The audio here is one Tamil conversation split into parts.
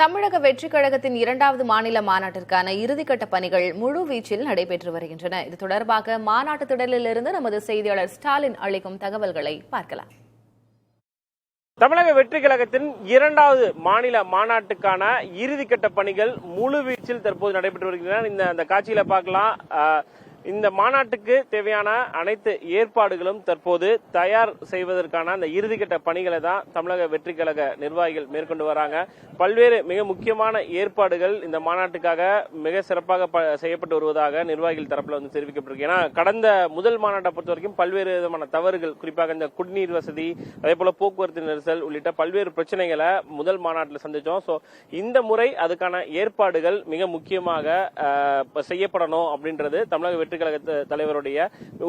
தமிழக வெற்றிக் கழகத்தின் இரண்டாவது மாநில மாநாட்டிற்கான இறுதிக்கட்ட பணிகள் முழுவீச்சில் நடைபெற்று வருகின்றன. இது தொடர்பாக மாநாட்டு திடலிலிருந்து நமது செய்தியாளர் ஸ்டாலின் அளிக்கும் தகவல்களை பார்க்கலாம். தமிழக வெற்றிக் கழகத்தின் இரண்டாவது மாநில மாநாட்டுக்கான இறுதிக்கட்ட பணிகள் முழுவீச்சில் தற்போது நடைபெற்று வருகின்றன. இந்த காட்சியில பார்க்கலாம். இந்த மாநாட்டுக்கு தேவையான அனைத்து ஏற்பாடுகளும் தற்போது தயார் செய்வதற்கான அந்த இறுதிக்கட்ட பணிகளை தான் தமிழக வெற்றிக் கழக நிர்வாகிகள் மேற்கொண்டு வராங்க. பல்வேறு மிக முக்கியமான ஏற்பாடுகள் இந்த மாநாட்டுக்காக மிக சிறப்பாக செய்யப்பட்டு வருவதாக நிர்வாகிகள் தரப்புல தெரிவிக்கப்பட்டிருக்கு. ஏன்னா கடந்த முதல் மாநாட்டை பொறுத்த வரைக்கும் பல்வேறு விதமான தவறுகள், குறிப்பாக இந்த குடிநீர் வசதி, அதே போல போக்குவரத்து நெரிசல் உள்ளிட்ட பல்வேறு பிரச்சனைகளை முதல் மாநாட்டில் சந்திச்சோம். சோ இந்த முறை அதுக்கான ஏற்பாடுகள் மிக முக்கியமாக செய்யப்படணும் அப்படின்றது தமிழக வெற்றி கழக தலைவருடைய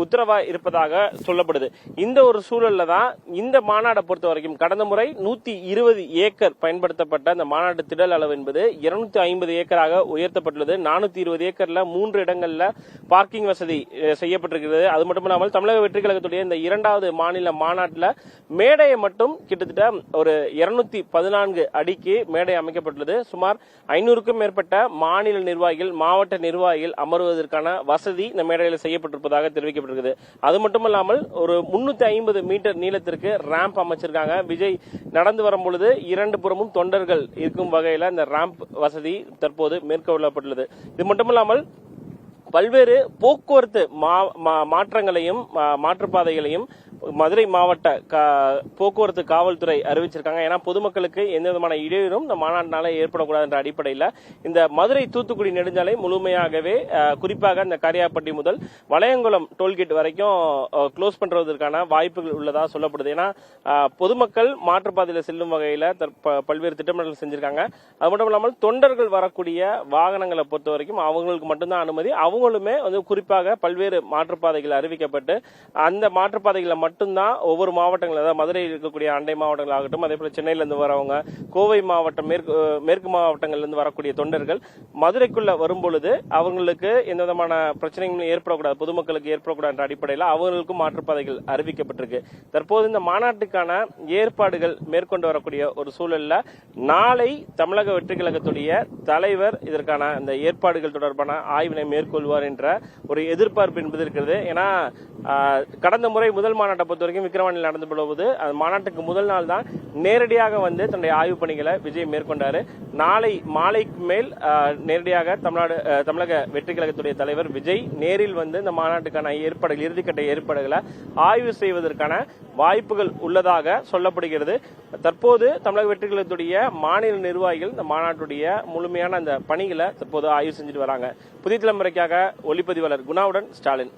உத்தரவா இருப்பதாக சொல்லப்படுது. இந்த ஒரு சூழல்ல தான் இந்த மாநாட்டை பொறுத்த வரைக்கும் கடந்த முறை 120 ஏக்கர் பயன்படுத்தப்பட்ட இந்த மாநாட்டு திடல் அளவு என்பது 250 ஏக்கராக உயர்த்தப்பட்டுள்ளது. 420 ஏக்கர்ல 3 இடங்கள்ல பார்க்கிங் வசதி செய்யப்பட்டிருக்கிறது. அது மட்டுமில்லாமல் தமிழக வெற்றி கழகத்துடைய இந்த இரண்டாவது மாநில மாநாட்டில் மேடையை மட்டும் கிட்டத்தட்ட ஒரு 214 அடிக்கு மேடை அமைக்கப்பட்டுள்ளது. சுமார் 500க்கும் மேற்பட்ட மாநில நிர்வாகிகள், மாவட்ட நிர்வாகிகள் அமர்வதற்கான வசதி இந்த மேடையில் செய்யப்பட்டிருப்பதாக தெரிவிக்கப்பட்டிருக்கிறது. அது மட்டுமல்லாமல் ஒரு 350 மீட்டர் நீளத்திற்கு ரேம்ப் அமைச்சிருக்காங்க. விஜய் நடந்து வரும்பொழுது இரண்டு புறமும் தொண்டர்கள் இருக்கும் வகையில் இந்த ரேம்ப் வசதி தற்போது மேற்கொள்ளப்பட்டுள்ளது. இது மட்டுமல்லாமல் பல்வேறு போக்குவரத்து மாற்றங்களையும் மாற்றுப்பாதைகளையும் மதுரை மாவட்ட போக்குவரத்து காவல்துறை அறிவிச்சிருக்காங்க. ஏன்னா பொதுமக்களுக்கு எந்த விதமான இடையூறும் இந்த மாநாட்டினால ஏற்படக்கூடாது என்ற அடிப்படையில் இந்த மதுரை தூத்துக்குடி நெடுஞ்சாலை முழுமையாகவே குறிப்பாக இந்த கரியாப்பட்டி முதல் வளையங்குளம் டோல்கேட் வரைக்கும் க்ளோஸ் பண்றதற்கான வாய்ப்புகள் உள்ளதா சொல்லப்படுது. ஏன்னா பொதுமக்கள் மாற்றுப்பாதையில் செல்லும் வகையில் பல்வேறு திட்டமிடல் செஞ்சிருக்காங்க. அது மட்டும் இல்லாமல் தொண்டர்கள் வரக்கூடிய வாகனங்களை பொறுத்த வரைக்கும் அவங்களுக்கு மட்டும்தான் அனுமதி. அவங்களுமே குறிப்பாக பல்வேறு மாற்றுப்பாதைகள் அறிவிக்கப்பட்டு அந்த மாற்றுப்பாதைகளை மட்டும்தான் ஒவ்வொரு மாவட்டங்கள், அதாவது மதுரையில் இருக்கக்கூடிய அண்டை மாவட்டங்கள் ஆகட்டும், அதே போல சென்னையில இருந்து வரவங்க, கோவை மாவட்டம், மேற்கு மாவட்டங்கள்ல இருந்து வரக்கூடிய தொண்டர்கள் மதுரைக்குள்ள வரும்பொழுது அவங்களுக்கு எந்த விதமான பிரச்சனைகளும் ஏற்படக்கூடாது, பொதுமக்களுக்கு ஏற்படக்கூடாது என்ற அடிப்படையில் அவங்களுக்கும் மாற்றுப்பாதைகள் அறிவிக்கப்பட்டிருக்கு. தற்போது இந்த மாநாட்டுக்கான ஏற்பாடுகள் மேற்கொண்டு வரக்கூடிய ஒரு சூழல்ல நாளை தமிழக வெற்றிக் கழகத்துடைய தலைவர் இதற்கான இந்த ஏற்பாடுகள் தொடர்பான ஆய்வினை மேற்கொள்வார் என்ற ஒரு எதிர்பார்ப்பு என்பது இருக்கிறது. ஏன்னா கடந்த முறை முதல் மாநாட்டை பொறுத்த வரைக்கும் விக்கிரவாண்டியில் நடந்து போது அந்த மாநாட்டுக்கு முதல் நாள் தான் நேரடியாக தன்னுடைய ஆய்வு பணிகளை விஜய் மேற்கொண்டாரு. நாளை மாலைக்கு மேல் நேரடியாக தமிழக வெற்றி கழகத்துடைய தலைவர் விஜய் நேரில் இந்த மாநாட்டுக்கான ஏற்பாடுகள், இறுதிக்கட்ட ஏற்பாடுகளை ஆய்வு செய்வதற்கான வாய்ப்புகள் உள்ளதாக சொல்லப்படுகிறது. தற்போது தமிழக வெற்றி கழகத்துடைய மாநில நிர்வாகிகள் இந்த மாநாட்டுடைய முழுமையான அந்த பணிகளை தற்போது ஆய்வு செஞ்சுட்டு வராங்க. புதிய தலைமுறைக்காக ஒளிப்பதிவாளர் குணாவுடன் ஸ்டாலின்.